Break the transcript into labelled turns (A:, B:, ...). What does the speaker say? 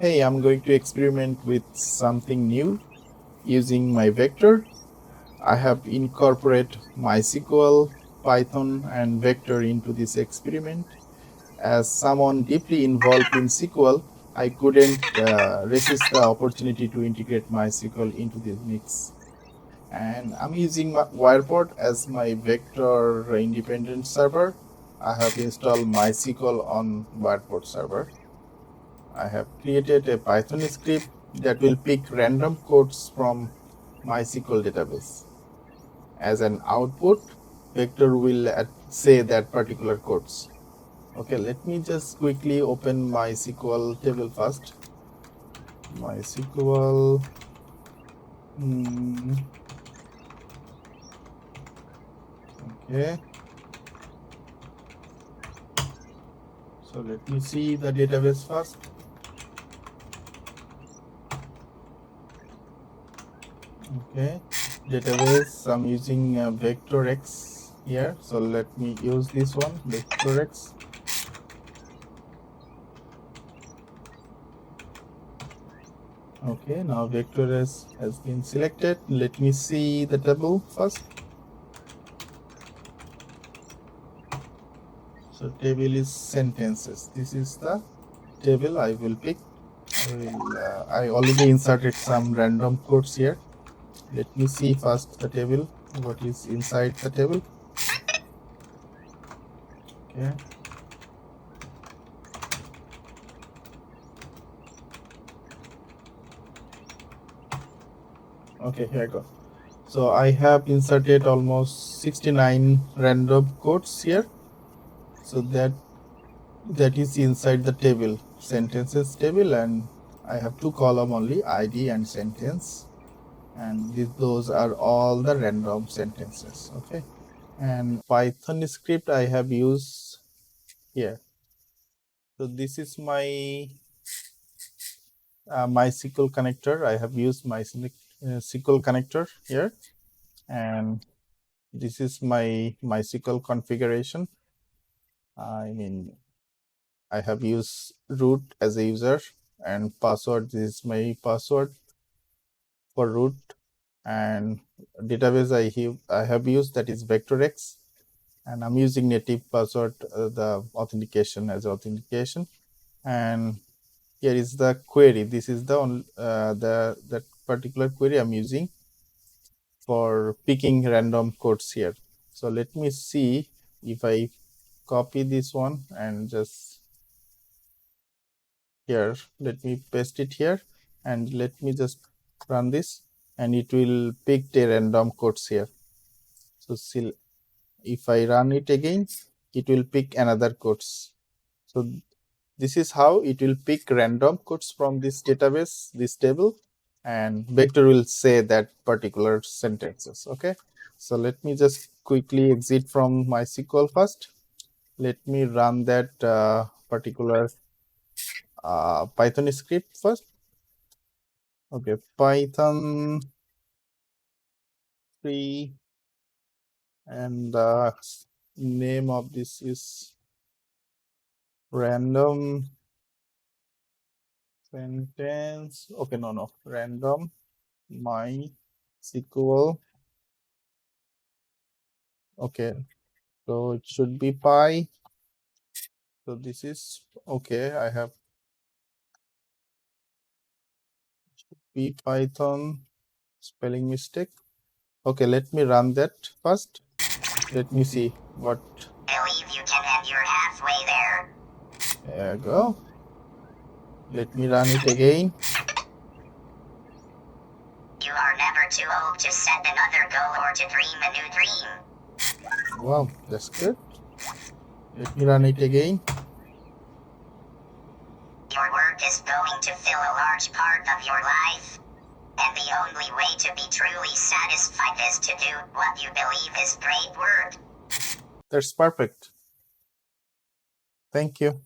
A: Hey, I'm going to experiment with something new using my vector. I have incorporated MySQL, Python, and vector into this experiment. As someone deeply involved in SQL, I couldn't resist the opportunity to integrate MySQL into this mix. And I'm using my Wireport as my vector independent server. I have installed MySQL on Wireport server. I have created a Python script that will pick random codes from MySQL database. As an output, vector will say that particular codes. Okay, let me just quickly open MySQL table first. MySQL. Okay, so let me see the database first. Okay, database. I'm using vector X here, so let me use this one, vector X. Okay, now vector has been selected. Let me see the table first. So table is sentences. This is the table I will pick. I already inserted some random codes here. Let me see first the table, what is inside the table. Okay. Okay, here I go. So I have inserted almost 69 random codes here. So that is inside the table, sentences table, and I have two column only, ID and sentence, and those are all the random sentences. Okay, and Python script I have used here. So this is my MySQL connector. I have used my SQL connector here, and this is my MySQL configuration. I mean, I have used root as a user, and password, this is my password for root, and database I have used, that is vectorx, and I'm using native password, the authentication as authentication. And here is the query. This is that particular query I'm using for picking random codes here. So let me see if I copy this one and just here, let me paste it here, and let me just run this, and it will pick the random codes here. So still, if I run it again, it will pick another codes. So this is how it will pick random codes from this database, this table, and vector will say that particular sentences. Okay, so let me just quickly exit from MySQL first. Let me run that particular Python script first. Okay, Python 3, and the name of this is random sentence. Okay, no, random MySQL. Okay, so it should be Py. So this is okay. I have P Python spelling mistake. Okay, let me run that first. Let me see what.
B: Believe you can, and you're halfway there.
A: There you go. Let me run it again.
B: You are never too old to set another goal or to dream a new dream.
A: Wow, that's good. Let me run it again.
B: Your work is going to fill a large part of your life. And the only way to be truly satisfied is to do what you believe is great work.
A: That's perfect. Thank you.